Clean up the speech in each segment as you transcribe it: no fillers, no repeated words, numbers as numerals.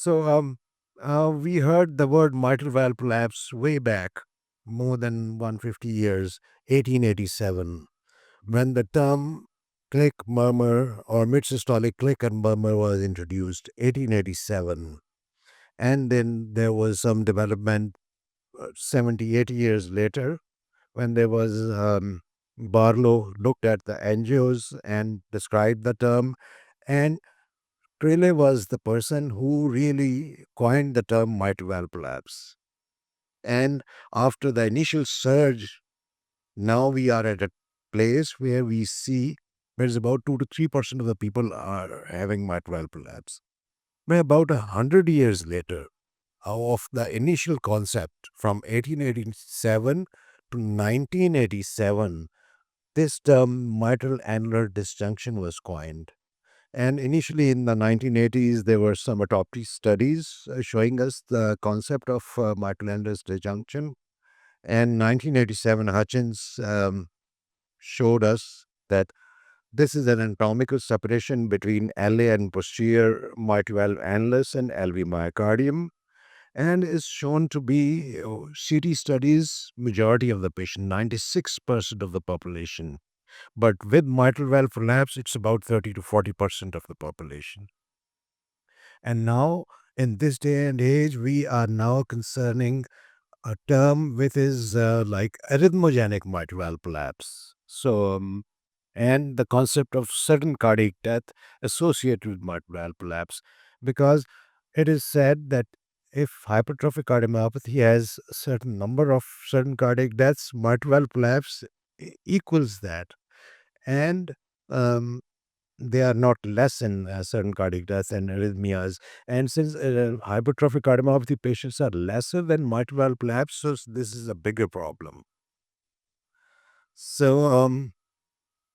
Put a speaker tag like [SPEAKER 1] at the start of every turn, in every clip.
[SPEAKER 1] We heard the word mitral valve prolapse way back, more than 150 years, 1887, when the term click murmur or mid-systolic click and murmur was introduced, 1887. And then there was some development 70, 80 years later when there was Barlow looked at the angios and described the term. And Crilley was the person who really coined the term mitral valve prolapse. And after the initial surge, now we are at a place where we see there's about 2 to 3% of the people are having mitral valve prolapse. But about 100 years later, of the initial concept from 1887 to 1987, this term mitral annular disjunction was coined. And initially in the 1980s, there were some autopsy studies showing us the concept of mitral annular disjunction. And 1987, Hutchins showed us that this is an anatomical separation between LA and posterior mitral valve annulus and LV myocardium, and is shown to be CT studies, majority of the patient, 96% of the population. But with mitral valve prolapse, it's about 30 to 40% of the population. And now, in this day and age, we are now concerning a term which is like arrhythmogenic mitral valve prolapse. And the concept of sudden cardiac death associated with mitral valve prolapse, because it is said that if hypertrophic cardiomyopathy has a certain number of sudden cardiac deaths, mitral valve prolapse equals that. And um, they are not less in certain cardiac deaths and arrhythmias. And since hypertrophic cardiomyopathy patients are lesser than mitral valve prolapse, so this is a bigger problem. So,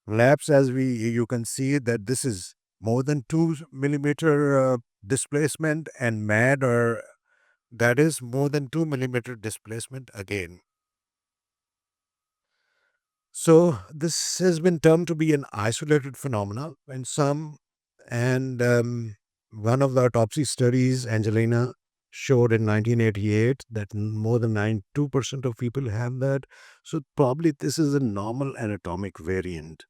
[SPEAKER 1] Labs, as you can see that this is more than 2 millimeter displacement, and MAD, or that is more than 2 millimeter displacement again. So this has been termed to be an isolated phenomena in some, and one of the autopsy studies, Angelina, showed in 1988 that more than 92% of people have that. So probably this is a normal anatomic variant.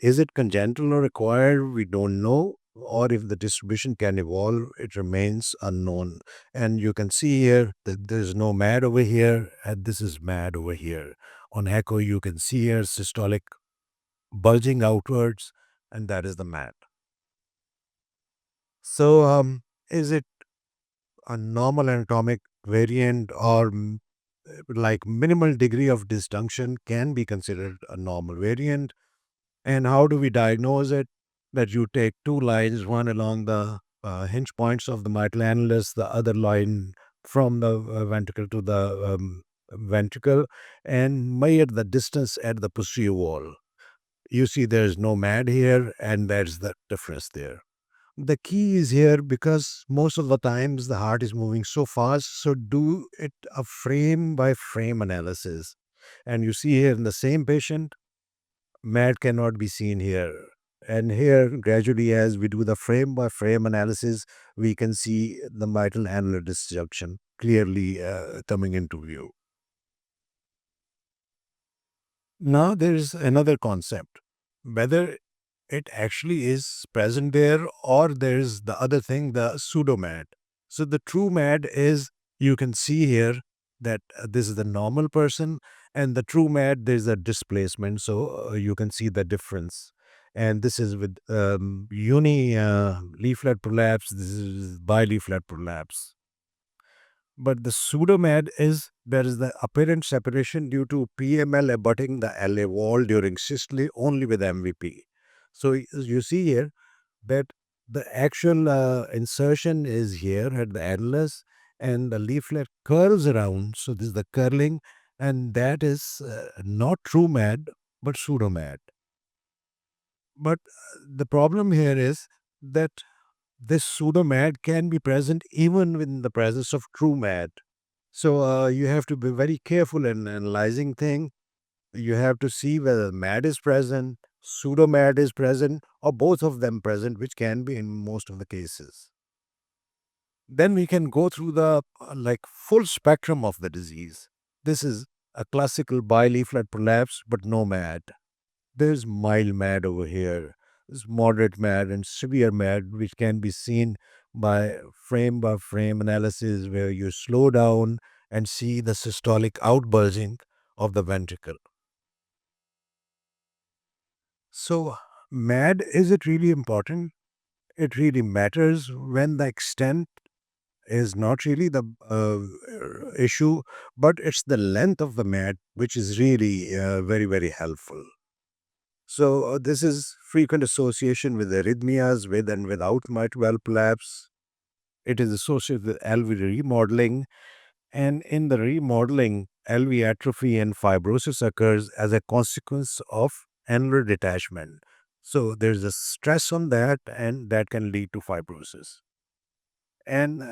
[SPEAKER 1] Is it congenital or acquired? We don't know. Or if the distribution can evolve, it remains unknown. And you can see here that there's no MAD over here, and this is MAD over here. On echo, you can see here systolic bulging outwards, and that is the MAD. So, is it a normal anatomic variant, or like minimal degree of disjunction can be considered a normal variant? And how do we diagnose it? That you take two lines, one along the hinge points of the mitral annulus, the other line from the ventricle to the ventricle, and measure the distance at the posterior wall. You see, there's no MAD here, and there's the difference there. The key is here because most of the times the heart is moving so fast, so do it a frame by frame analysis. And you see here in the same patient, MAD cannot be seen here. And here, gradually, as we do the frame by frame analysis, we can see the mitral annular disjunction clearly coming into view. Now, there is another concept whether it actually is present there, or there's the other thing, the pseudo MAD. So, the true MAD is, you can see here that this is the normal person, and the true MAD, there's a displacement. So, you can see the difference. And this is with uni leaflet prolapse, this is bileaflet prolapse. But the pseudomad is, there is the apparent separation due to PML abutting the LA wall during systole only with MVP. So you see here that the actual insertion is here at the annulus, and the leaflet curls around. So this is the curling, and that is not true MAD, but pseudomad. But the problem here is that this pseudomad can be present even in the presence of true MAD. So you have to be very careful in analyzing thing. You have to see whether MAD is present, pseudo MAD is present, or both of them present, which can be in most of the cases. Then we can go through the like full spectrum of the disease. This is a classical bileaflet prolapse, but no MAD. There's mild MAD over here. There's moderate MAD and severe MAD, which can be seen by frame analysis, where you slow down and see the systolic outbulging of the ventricle. So, MAD, is it really important? It really matters when the extent is not really the issue, but it's the length of the mat which is really very, very helpful. So, this is frequent association with arrhythmias with and without mitral valve collapse. It is associated with LV remodeling, and in the remodeling, LV atrophy and fibrosis occurs as a consequence of annular detachment. So, there's a stress on that, and that can lead to fibrosis. And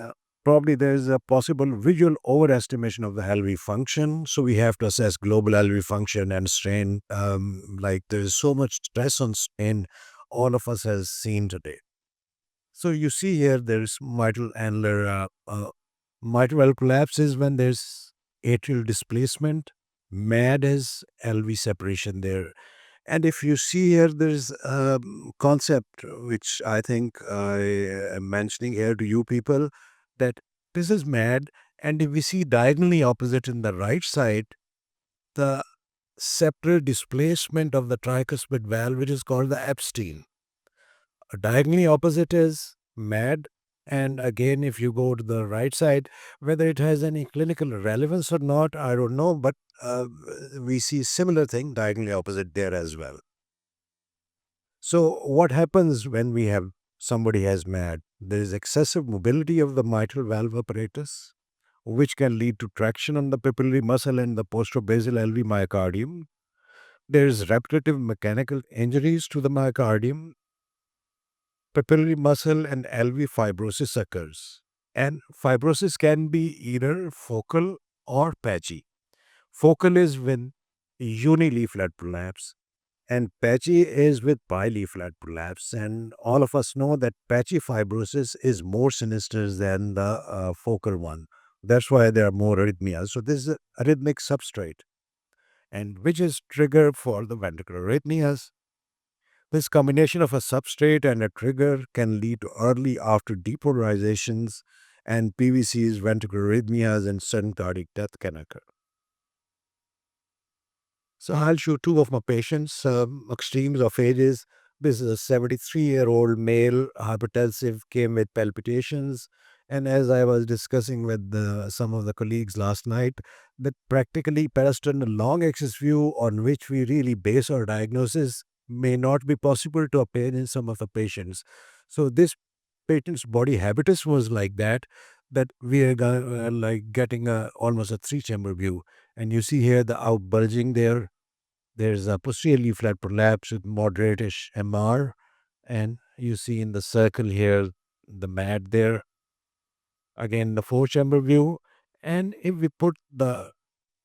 [SPEAKER 1] probably there's a possible visual overestimation of the LV function. So we have to assess global LV function and strain. Like there's so much stress on strain, all of us has seen today. So you see here, there's mitral annular mitral valve collapse is when there's atrial displacement. MAD is LV separation there. And if you see here, there's a concept which I think I am mentioning here to you people, that this is mad. And if we see diagonally opposite in the right side, the septal displacement of the tricuspid valve, which is called the Epstein. Diagonally opposite is mad. And again, if you go to the right side, whether it has any clinical relevance or not, I don't know, but we see similar thing diagonally opposite there as well. So what happens when we have somebody has MAD? There is excessive mobility of the mitral valve apparatus, which can lead to traction on the papillary muscle and the posterobasal LV myocardium. There is repetitive mechanical injuries to the myocardium, papillary muscle and LV fibrosis occurs. And fibrosis can be either focal or patchy. Focal is when unileaflet prolapse, and patchy is with bileaflet prolapse. And all of us know that patchy fibrosis is more sinister than the focal one. That's why there are more arrhythmias. So this is a arrhythmic substrate, and which is trigger for the ventricular arrhythmias. This combination of a substrate and a trigger can lead to early after depolarizations, and PVCs, ventricular arrhythmias, and sudden cardiac death can occur. So I'll show two of my patients, extremes of ages. This is a 73-year-old male, hypertensive, came with palpitations. And as I was discussing with some of the colleagues last night, that practically parasternal long axis view on which we really base our diagnosis may not be possible to obtain in some of the patients. So this patient's body habitus was like that, that we are like getting almost a three-chamber view. And you see here the out bulging there. There's a posterior flat prolapse with moderate-ish MR, and you see in the circle here the MAD there. Again, the four-chamber view. And if we put the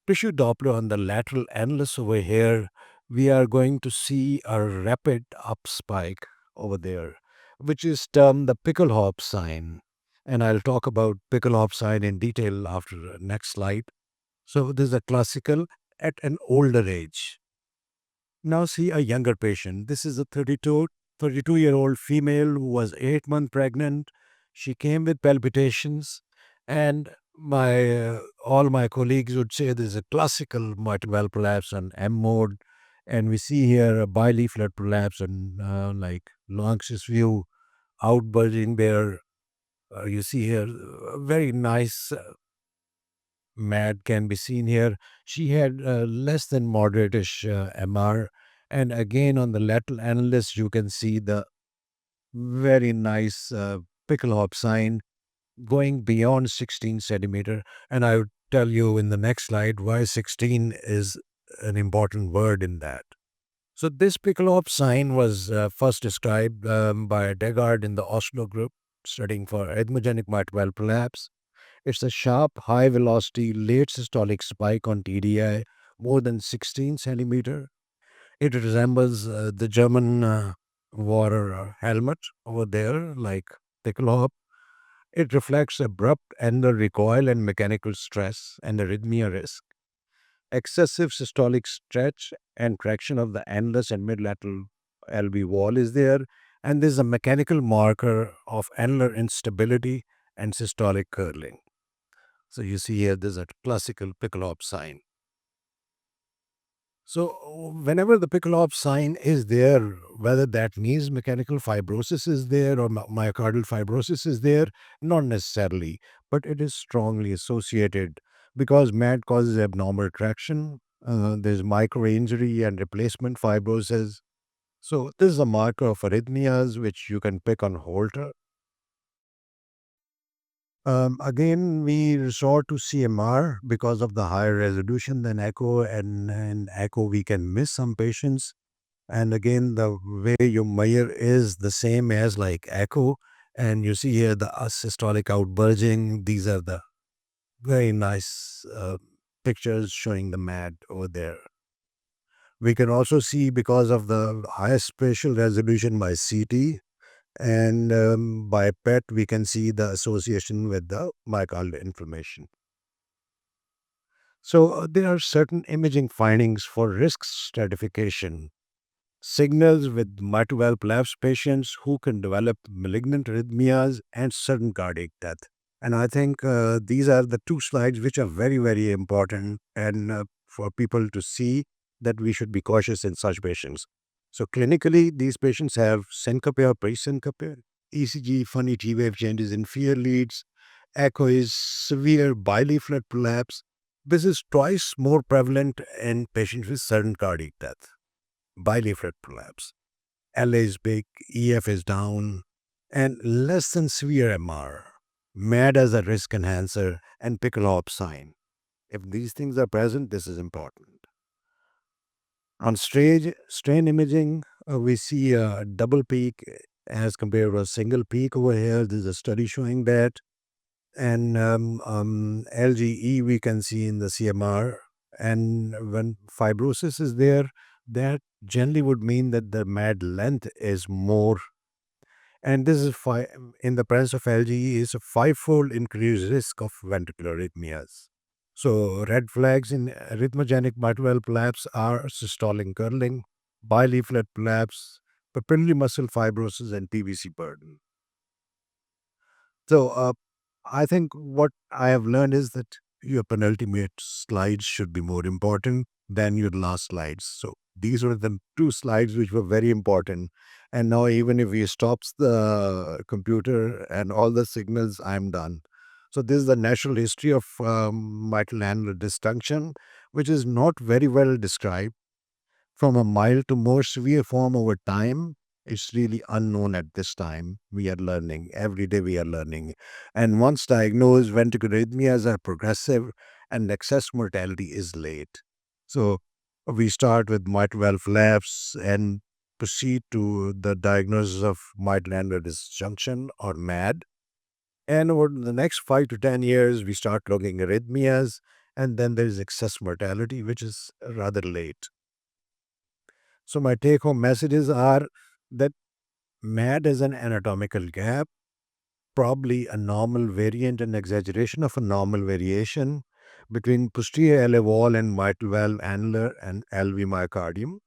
[SPEAKER 1] tissue Doppler on the lateral annulus over here, we are going to see a rapid up spike over there, which is termed the Pickelhop sign. And I'll talk about Pickelhop sign in detail after the next slide. So this is a classical at an older age. Now see a younger patient. This is a 32-year-old female who was 8 months pregnant. She came with palpitations, and my all my colleagues would say this is a classical mitral valve prolapse on M mode, and we see here a bileaflet prolapse and like long axis view outbulging there. You see here a very nice MAD can be seen here. She had less than moderate-ish MR. And again, on the lateral annulus, you can see the very nice Pickelhop sign going beyond 16 centimeter. And I would tell you in the next slide why 16 is an important word in that. So this Pickelhop sign was first described by Degard in the Oslo group studying for arrhythmogenic mitral valve prolapse. It's a sharp, high velocity, late systolic spike on TDI, more than 16 centimeter. It resembles the German war helmet over there, like Pickelhop. It reflects abrupt annular recoil and mechanical stress and arrhythmia risk. Excessive systolic stretch and traction of the annulus and midlateral LV wall is there, and there's a mechanical marker of annular instability and systolic curling. So you see here, there's a classical Pickelhop sign. So whenever the Pickelhop sign is there, whether that means mechanical fibrosis is there or myocardial fibrosis is there, not necessarily, but it is strongly associated because MAD causes abnormal traction. There's microinjury and replacement fibrosis. So this is a marker of arrhythmias which you can pick on Holter. Again, we resort to CMR because of the higher resolution than echo, and in echo we can miss some patients. And again, the way you measure is the same as like echo. And you see here the systolic outbulging. These are the very nice pictures showing the MAD over there. We can also see because of the high spatial resolution by CT and by PET, we can see the association with the myocardial inflammation. So there are certain imaging findings for risk stratification. Signals with mitral valve collapse patients who can develop malignant arrhythmias and sudden cardiac death. And I think these are the two slides which are very, very important and for people to see that we should be cautious in such patients. So clinically, these patients have syncope or pre-syncope, ECG, funny T-wave changes in fear leads, echo is severe bileaflet prolapse. This is twice more prevalent in patients with sudden cardiac death, bileaflet prolapse. LA is big, EF is down, and less than severe MR. MAD as a risk enhancer and Pickelhop sign. If these things are present, this is important. On stage strain imaging, we see a double peak as compared to a single peak over here. There's a study showing that. And LGE we can see in the CMR. And when fibrosis is there, that generally would mean that the MAD length is more. And this is in the presence of LGE is a fivefold increased risk of ventricular arrhythmias. So red flags in arrhythmogenic mitral valve collapse are systolic curling, bileaflet collapse, papillary muscle fibrosis, and PVC burden. So I think what I have learned is that your penultimate slides should be more important than your last slides. So these were the two slides which were very important. And now even if we stops the computer and all the signals, I'm done. So this is the natural history of mitral annular dysfunction, which is not very well described from a mild to more severe form over time. It's really unknown at this time. We are learning. Every day we are learning. And once diagnosed, ventricular arrhythmias are progressive and excess mortality is late. So we start with mitral valve collapse and proceed to the diagnosis of mitral annular disjunction or MAD. And over the next 5 to 10 years, we start logging arrhythmias, and then there is excess mortality, which is rather late. So my take home messages are that MAD is an anatomical gap, probably a normal variant and exaggeration of a normal variation between posterior LA wall and mitral valve annular and LV myocardium.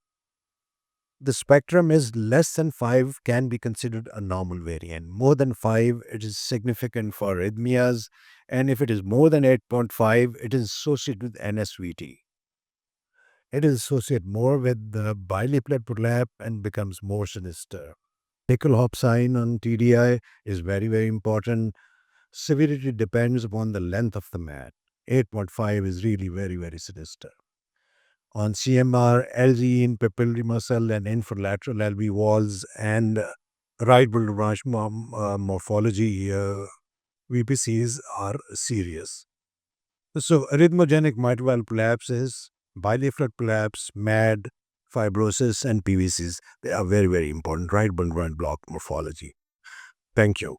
[SPEAKER 1] The spectrum is less than 5 can be considered a normal variant. More than 5, it is significant for arrhythmias. And if it is more than 8.5, it is associated with NSVT. It is associated more with the bileaflet prolapse and becomes more sinister. Pickelhop sign on TDI is very, very important. Severity depends upon the length of the mat. 8.5 is really very, very sinister. On CMR, LG in papillary muscle and infralateral LV walls and right bull branch morphology VPCs are serious. So arrhythmogenic mitral valve collapse is bileaflet collapse, MAD, fibrosis, and PVCs. They are very, very important. Right bundle block morphology. Thank you.